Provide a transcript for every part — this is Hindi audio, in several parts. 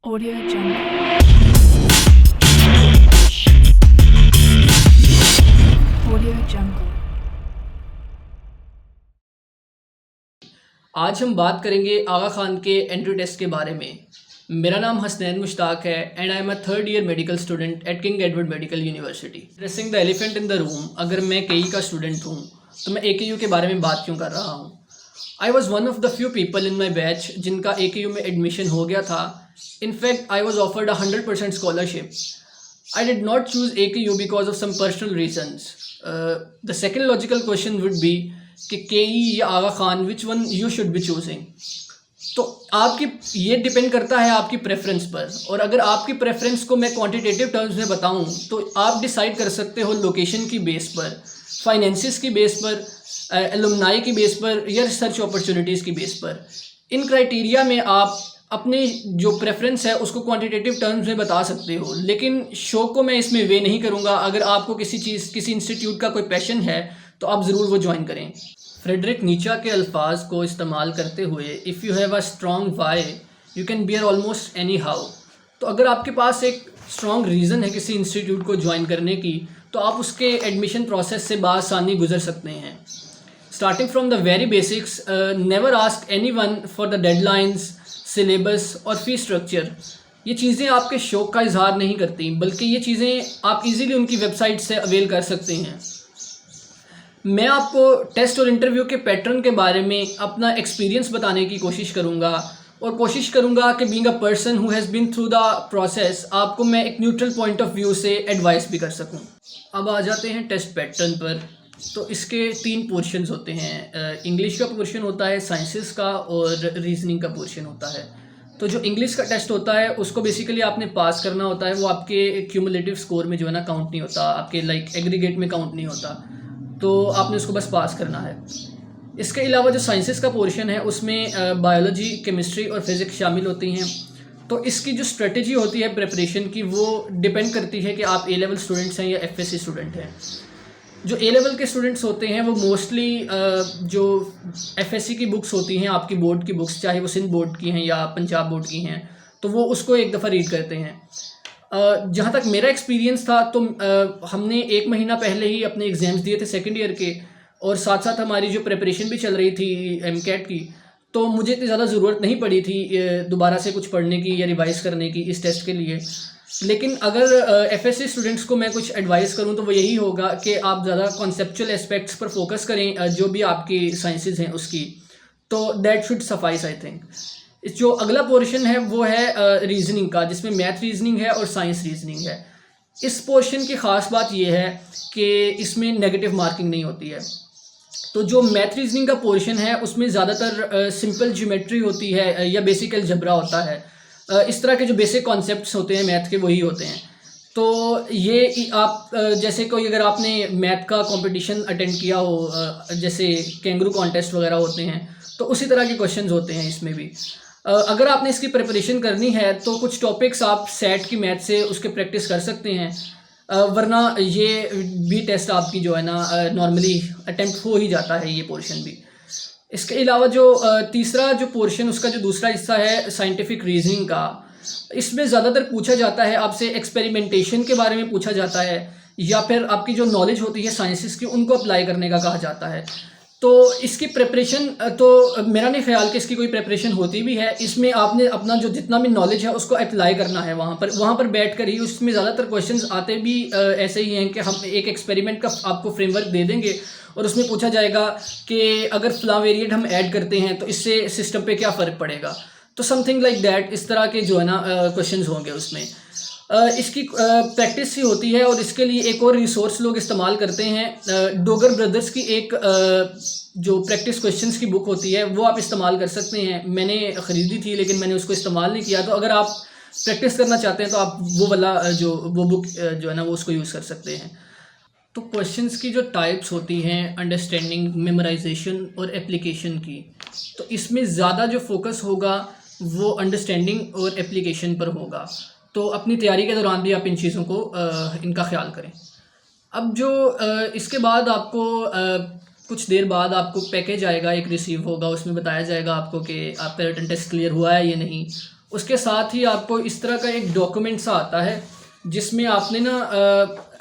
Audio Jungle. Audio Jungle. आज हम बात करेंगे आगा खान के एंट्री टेस्ट के बारे में। मेरा नाम हसनैन मुश्ताक है and I am a third year medical student at king Edward medical university. Dressing the elephant in the room, अगर मैं केई का स्टूडेंट हूँ तो मैं AKU के बारे में बात क्यों कर रहा हूँ। I was one of the few people in my batch जिनका AKU में एडमिशन हो गया था। In fact I was offered 100% scholarship. I did not choose AKU because of some personal reasons. The second logical question would be कि KE या Aga Khan which one you should be choosing. तो आपकी ये डिपेंड करता है आपकी प्रेफरेंस पर, और अगर आपकी प्रेफरेंस को मैं क्वांटिटेटिव टर्म्स में बताऊं तो आप डिसाइड कर सकते हो लोकेशन की बेस पर, फाइनेंसिस की बेस पर, एलुमनाई की बेस पर या रिसर्च अपॉर्चुनिटीज़ की बेस पर। इन क्राइटेरिया में आप अपनी जो प्रेफरेंस है उसको क्वांटिटेटिव टर्म्स में बता सकते हो, लेकिन शो को मैं इसमें वे नहीं करूँगा। अगर आपको किसी इंस्टीट्यूट का कोई पैशन है तो आप ज़रूर वो ज्वाइन करें। फ्रेडरिक नीचा के अल्फाज को इस्तेमाल करते हुए if you have a strong why you can bear almost any how. तो अगर आपके पास एक स्ट्रॉन्ग रीज़न है किसी इंस्टीट्यूट को ज्वाइन करने की तो आप उसके एडमिशन प्रोसेस से बासानी गुजर सकते हैं। Starting from the very basics, never ask any one for the deadlines, syllabus और फी स्ट्रक्चर। ये चीज़ें आपके शौक़ का इजहार नहीं करती, बल्कि ये चीज़ें आप इजीली उनकी वेबसाइट से अवेल कर सकते हैं। मैं आपको टेस्ट और इंटरव्यू के पैटर्न के बारे में अपना एक्सपीरियंस बताने की कोशिश करूँगा, और कोशिश करूँगा कि being a person who has been through the process आपको मैं एक न्यूट्रल पॉइंट ऑफ व्यू से एडवाइस भी कर सकूँ। अब आ जाते हैं टेस्ट पैटर्न पर। तो इसके 3 पोर्शंस होते हैं। इंग्लिश का पोर्शन होता है, साइंसेस का, और रीजनिंग का पोर्शन होता है। तो जो इंग्लिश का टेस्ट होता है उसको बेसिकली आपने पास करना होता है। वो आपके क्यूमुलेटिव स्कोर में जो है ना काउंट नहीं होता, आपके लाइक एग्रीगेट में काउंट नहीं होता, तो आपने उसको बस पास करना है। इसके अलावा जो साइंसेस का पोर्शन है उसमें बायोलॉजी, केमिस्ट्री और फिज़िक्स शामिल होती हैं। तो इसकी जो स्ट्रेटजी होती है प्रिपरेशन की वो डिपेंड करती है कि आप A लेवल स्टूडेंट्स हैं या FSC स्टूडेंट हैं। जो A लेवल के स्टूडेंट्स होते हैं वो मोस्टली जो FSC की बुक्स होती हैं, आपकी बोर्ड की बुक्स, चाहे वो सिंध बोर्ड की हैं या पंजाब बोर्ड की हैं, तो वो उसको एक दफ़ा रीड करते हैं। जहाँ तक मेरा एक्सपीरियंस था तो हमने 1 महीना पहले ही अपने एग्ज़ाम्स दिए थे सेकंड ईयर के, और साथ साथ हमारी जो प्रिपरेशन भी चल रही थी MCAT की, तो मुझे इतनी ज़्यादा ज़रूरत नहीं पड़ी थी दोबारा से कुछ पढ़ने की या रिवाइज़ करने की इस टेस्ट के लिए। लेकिन अगर FSC स्टूडेंट्स को मैं कुछ एडवाइस करूं तो वो यही होगा कि आप ज़्यादा कॉन्सेप्चुअल एस्पेक्ट्स पर फोकस करें, जो भी आपकी साइंसेज हैं उसकी, तो that should suffice I think. जो अगला पोर्शन है वो है रीजनिंग का, जिसमें मैथ रीजनिंग है और साइंस रीजनिंग है। इस पोर्शन की ख़ास बात यह है कि इसमें नेगेटिव मार्किंग नहीं होती है। तो जो मैथ रीजनिंग का पोर्शन है उसमें ज़्यादातर सिंपल ज्योमेट्री होती है या बेसिक अलजेब्रा होता है। इस तरह के जो बेसिक कॉन्सेप्ट्स होते हैं मैथ के वही होते हैं। तो ये आप जैसे कोई अगर आपने मैथ का कंपटीशन अटेंड किया हो, जैसे कैंगरू कॉन्टेस्ट वगैरह होते हैं, तो उसी तरह के क्वेश्चंस होते हैं इसमें भी। अगर आपने इसकी प्रिपरेशन करनी है तो कुछ टॉपिक्स आप सेट की मैथ से उसके प्रैक्टिस कर सकते हैं, वरना ये भी टेस्ट आपकी जो है ना नॉर्मली अटेम्प्ट हो ही जाता है ये पोर्शन भी। इसके अलावा जो तीसरा जो पोर्शन, उसका जो दूसरा हिस्सा है साइंटिफिक रीजनिंग का, इसमें ज़्यादातर पूछा जाता है आपसे एक्सपेरिमेंटेशन के बारे में पूछा जाता है, या फिर आपकी जो नॉलेज होती है साइंसेस की उनको अप्लाई करने का कहा जाता है। तो इसकी प्रिपरेशन तो मेरा नहीं ख्याल कि इसकी कोई प्रिपरेशन होती भी है। इसमें आपने अपना जो जितना भी नॉलेज है उसको अप्लाई करना है वहाँ पर बैठ कर ही। उसमें ज़्यादातर क्वेश्चंस आते भी ऐसे ही हैं कि हम एक एक्सपेरिमेंट का आपको फ्रेमवर्क दे देंगे और उसमें पूछा जाएगा कि अगर फला वेरिएंट हम ऐड करते हैं तो इससे सिस्टम पे क्या फ़र्क पड़ेगा। तो समथिंग लाइक दैट, इस तरह के जो है ना क्वेश्चंस होंगे उसमें। इसकी प्रैक्टिस ही होती है, और इसके लिए एक और रिसोर्स लोग इस्तेमाल करते हैं। डोगर ब्रदर्स की एक जो प्रैक्टिस क्वेश्चंस की बुक होती है वो आप इस्तेमाल कर सकते हैं। मैंने ख़रीदी थी लेकिन मैंने उसको इस्तेमाल नहीं किया। तो अगर आप प्रैक्टिस करना चाहते हैं तो आप वो वाला वो बुक जो है ना वो उसको यूज़ कर सकते हैं। तो क्वेश्चंस की जो टाइप्स होती हैं अंडरस्टैंडिंग, मेमोराइजेशन और एप्लीकेशन की, तो इसमें ज़्यादा जो फोकस होगा वो अंडरस्टैंडिंग और एप्लीकेशन पर होगा। तो अपनी तैयारी के दौरान भी आप इन चीज़ों को इनका ख्याल करें। अब जो इसके बाद आपको कुछ देर बाद आपको पैकेज आएगा, एक रिसीव होगा, उसमें बताया जाएगा आपको कि आपका रिटन टेस्ट क्लियर हुआ है या नहीं। उसके साथ ही आपको इस तरह का एक डॉक्यूमेंट सा आता है जिसमें आपने ना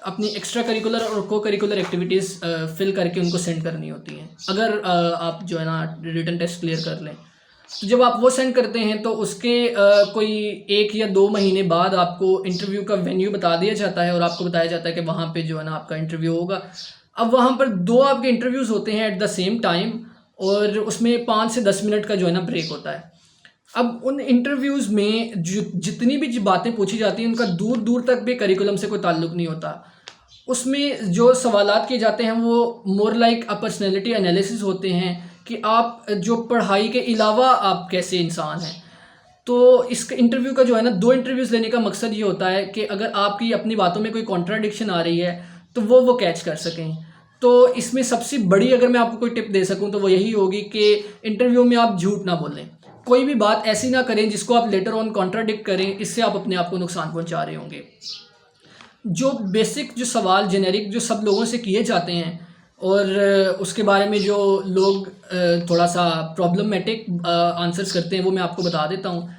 अपनी एक्स्ट्रा करिकुलर और को करिकुलर एक्टिविटीज़ फिल करके उनको सेंड करनी होती हैं, अगर आप जो है ना रिटन टेस्ट क्लियर कर लें। तो जब आप वो सेंड करते हैं तो उसके कोई 1 या 2 महीने बाद आपको इंटरव्यू का वेन्यू बता दिया जाता है और आपको बताया जाता है कि वहाँ पे जो है ना आपका इंटरव्यू होगा। अब वहाँ पर 2 आपके इंटरव्यूज़ होते हैं एट द सेम टाइम और उसमें 5 से 10 मिनट का जो है ना ब्रेक होता है। अब उन इंटरव्यूज़ में जितनी भी बातें पूछी जाती हैं उनका दूर दूर तक भी करिकुलम से कोई ताल्लुक़ नहीं होता। उसमें जो सवालात किए जाते हैं वो more like a personality analysis होते हैं कि आप जो पढ़ाई के अलावा आप कैसे इंसान हैं। तो इस इंटरव्यू का जो है ना 2 इंटरव्यूज़ लेने का मकसद ये होता है कि अगर आपकी अपनी बातों में कोई कॉन्ट्राडिक्शन आ रही है तो वो कैच कर सकें। तो इसमें सबसे बड़ी अगर मैं आपको कोई टिप दे सकूं तो वो यही होगी कि इंटरव्यू में आप झूठ ना बोलें, कोई भी बात ऐसी ना करें जिसको आप लेटर ऑन कॉन्ट्राडिक्ट करें, इससे आप अपने आप को नुकसान पहुंचा रहे होंगे। जो बेसिक जो सवाल जेनेरिक जो सब लोगों से किए जाते हैं और उसके बारे में जो लोग थोड़ा सा प्रॉब्लमेटिक आंसर्स करते हैं वो मैं आपको बता देता हूँ।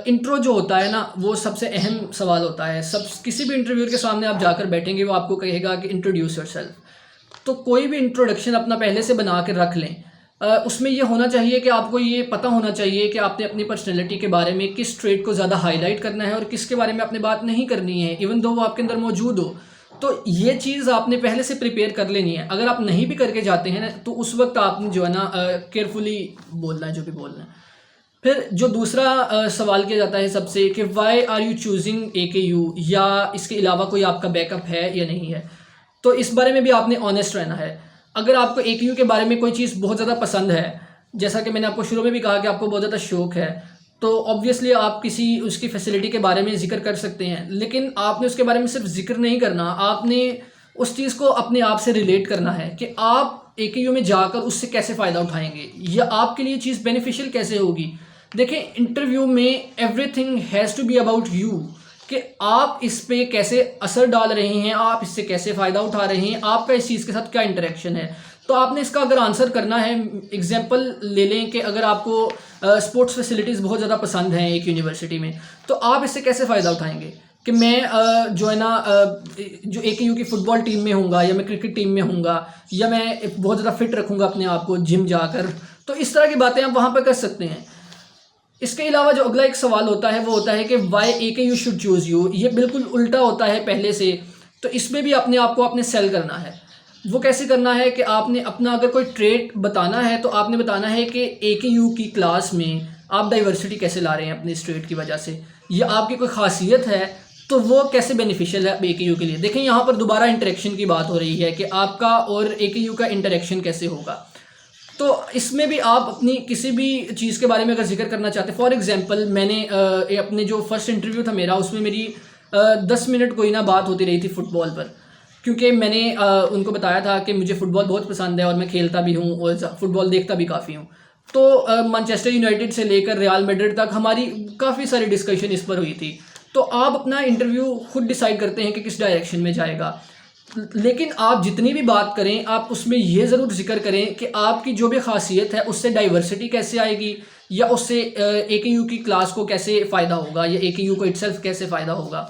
इंट्रो जो होता है ना वो सबसे अहम सवाल होता है। किसी भी इंटरव्यूअर के सामने आप जाकर बैठेंगे वो आपको कहेगा कि इंट्रोड्यूस योरसेल्फ। तो कोई भी इंट्रोडक्शन अपना पहले से बना के रख लें। उसमें ये होना चाहिए कि आपको ये पता होना चाहिए कि आपने अपनी पर्सनैलिटी के बारे में किस ट्रेट को ज़्यादा हाईलाइट करना है और किसके बारे में आपने बात नहीं करनी है, इवन दो वो आपके अंदर मौजूद हो। तो ये चीज़ आपने पहले से प्रिपेयर कर लेनी है। अगर आप नहीं भी करके जाते हैं ना तो उस वक्त आपने जो है ना केयरफुली बोलना है जो भी बोलना है। फिर जो दूसरा सवाल किया जाता है सबसे कि why are you choosing AKU, या इसके अलावा कोई आपका बैकअप है या नहीं है। तो इस बारे में भी आपने ऑनेस्ट रहना है। अगर आपको AKU के बारे में कोई चीज़ बहुत ज़्यादा पसंद है, जैसा कि मैंने आपको शुरू में भी कहा कि आपको बहुत ज़्यादा शौक़ है, तो ऑब्वियसली आप किसी उसकी फैसिलिटी के बारे में जिक्र कर सकते हैं, लेकिन आपने उसके बारे में सिर्फ जिक्र नहीं करना, आपने उस चीज़ को अपने आप से रिलेट करना है कि आप AKU में जाकर उससे कैसे फ़ायदा उठाएंगे या आपके लिए चीज़ बेनिफिशियल कैसे होगी। देखें, इंटरव्यू में everything has to be about you, कि आप इस पे कैसे असर डाल रहे हैं, आप इससे कैसे फ़ायदा उठा रहे हैं, आपका इस चीज़ के साथ क्या इंटरेक्शन है। तो आपने इसका अगर आंसर करना है, एग्जांपल ले लें कि अगर आपको स्पोर्ट्स फैसिलिटीज़ बहुत ज़्यादा पसंद हैं एक यूनिवर्सिटी में, तो आप इससे कैसे फ़ायदा उठाएंगे कि मैं जो है ना जो AKU की फ़ुटबॉल टीम में होऊंगा या मैं क्रिकेट टीम में होऊंगा या मैं बहुत ज़्यादा फिट रखूँगा अपने आप को जिम जाकर। तो इस तरह की बातें आप वहाँ पर कर सकते हैं। इसके अलावा जो अगला एक सवाल होता है वो होता है कि why AKU should choose you. ये बिल्कुल उल्टा होता है पहले से। तो इसमें भी अपने आप को आपने सेल करना है। वो कैसे करना है कि आपने अपना अगर कोई ट्रेट बताना है तो आपने बताना है कि AKU की क्लास में आप डाइवर्सिटी कैसे ला रहे हैं अपने इस ट्रेट की वजह से, या आपकी कोई खासियत है तो वो कैसे बेनिफिशियल है AKU के लिए। देखें, यहाँ पर दोबारा इंटरेक्शन की बात हो रही है कि आपका और AKU का इंटरेक्शन कैसे होगा। तो इसमें भी आप अपनी किसी भी चीज़ के बारे में अगर जिक्र करना चाहते हैं, फॉर एग्जांपल मैंने अपने जो फर्स्ट इंटरव्यू था मेरा, उसमें मेरी 10 मिनट कोई ना बात होती रही थी फ़ुटबॉल पर, क्योंकि मैंने उनको बताया था कि मुझे फ़ुटबॉल बहुत पसंद है और मैं खेलता भी हूँ और फ़ुटबॉल देखता भी काफ़ी हूँ। तो मैनचेस्टर यूनाइटेड से लेकर रियल मैड्रिड तक हमारी काफ़ी सारी डिस्कशन इस पर हुई थी। तो आप अपना इंटरव्यू खुद डिसाइड करते हैं कि किस डायरेक्शन में जाएगा, लेकिन आप जितनी भी बात करें आप उसमें ये ज़रूर जिक्र करें कि आपकी जो भी खासियत है उससे डाइवर्सिटी कैसे आएगी, या उससे AKU की क्लास को कैसे फ़ायदा होगा, या AKU को इटसेल्फ कैसे फ़ायदा होगा।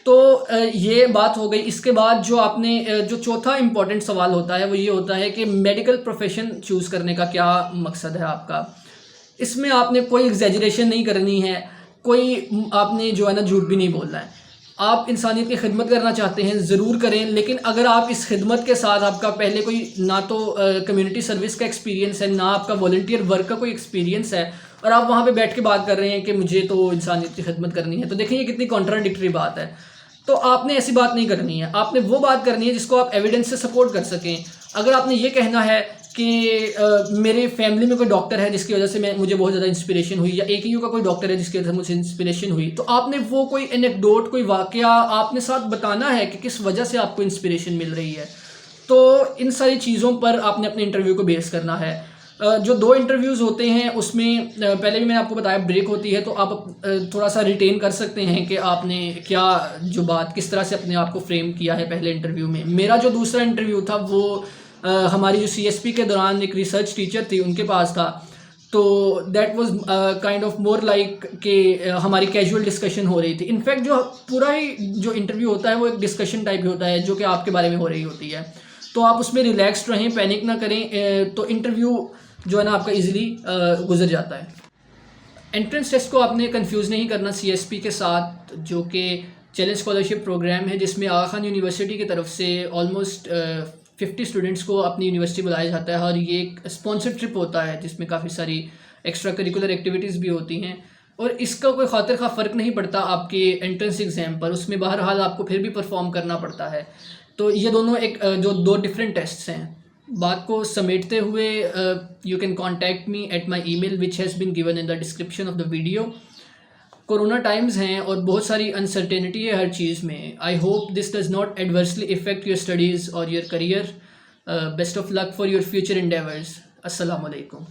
तो ये बात हो गई। इसके बाद जो आपने जो चौथा इम्पॉर्टेंट सवाल होता है वो ये होता है कि मेडिकल प्रोफेशन चूज़ करने का क्या मकसद है आपका। इसमें आपने कोई एग्जैजरेशन नहीं करनी है, कोई आपने जो है ना झूठ भी नहीं बोलना है। आप इंसानियत की खिदमत करना चाहते हैं ज़रूर करें, लेकिन अगर आप इस खिदमत के साथ आपका पहले कोई ना तो कम्युनिटी सर्विस का एक्सपीरियंस है, ना आपका वॉलंटियर वर्क का कोई एक्सपीरियंस है, और आप वहाँ पे बैठ के बात कर रहे हैं कि मुझे तो इंसानियत की खिदमत करनी है, तो देखिए ये कितनी कॉन्ट्राडिक्टरी बात है। तो आपने ऐसी बात नहीं करनी है, आपने वो बात करनी है जिसको आप एविडेंस से सपोर्ट कर सकें। अगर आपने ये कहना है कि मेरे फैमिली में कोई डॉक्टर है जिसकी वजह से मुझे बहुत ज़्यादा इंस्पिरेशन हुई, या AKU का कोई डॉक्टर है जिसकी वजह से मुझे इंस्पिरेशन हुई, तो आपने वो कोई एनेक्डोट, कोई वाकया आपने साथ बताना है कि किस वजह से आपको इंस्पिरेशन मिल रही है। तो इन सारी चीज़ों पर आपने अपने इंटरव्यू को बेस करना है। जो 2 इंटरव्यूज़ होते हैं उसमें पहले भी मैंने आपको बताया ब्रेक होती है, तो आप थोड़ा सा रिटेन कर सकते हैं कि आपने क्या जो बात किस तरह से अपने आप को फ्रेम किया है पहले इंटरव्यू में। मेरा जो दूसरा इंटरव्यू था वो हमारी जो CSP के दौरान एक रिसर्च टीचर थी उनके पास था। तो that was kind of more like कि हमारी कैजुअल डिस्कशन हो रही थी। इनफैक्ट जो पूरा ही जो इंटरव्यू होता है वो एक डिस्कशन टाइप ही होता है जो कि आपके बारे में हो रही होती है, तो आप उसमें रिलैक्स्ड रहें, पैनिक ना करें, तो इंटरव्यू जो है ना आपका इजीली गुजर जाता है। एंट्रेंस टेस्ट को आपने कंफ्यूज नहीं करना CSP के साथ, जो कि चैलेंज स्कॉलरशिप प्रोग्राम है जिसमें आगा खान यूनिवर्सिटी की तरफ से ऑलमोस्ट 50 स्टूडेंट्स को अपनी यूनिवर्सिटी बुलाया जाता है, और ये एक स्पॉन्सर्ड ट्रिप होता है जिसमें काफ़ी सारी एक्स्ट्रा करिकुलर एक्टिविटीज़ भी होती हैं, और इसका कोई खातिर खा फ़र्क नहीं पड़ता आपके एंट्रेंस एग्ज़ाम पर, उसमें बहरहाल आपको फिर भी परफॉर्म करना पड़ता है। तो ये दोनों एक जो दो डिफरेंट टेस्ट्स हैं। बात को समेटते हुए you can contact me at my email which has been given in the description of the video. Corona times हैं और बहुत सारी अनसर्टेनिटी है हर चीज़ में। I hope this does not adversely effect your studies और your career. Best of luck for your future endeavours. अस्सलाम वालेकुम।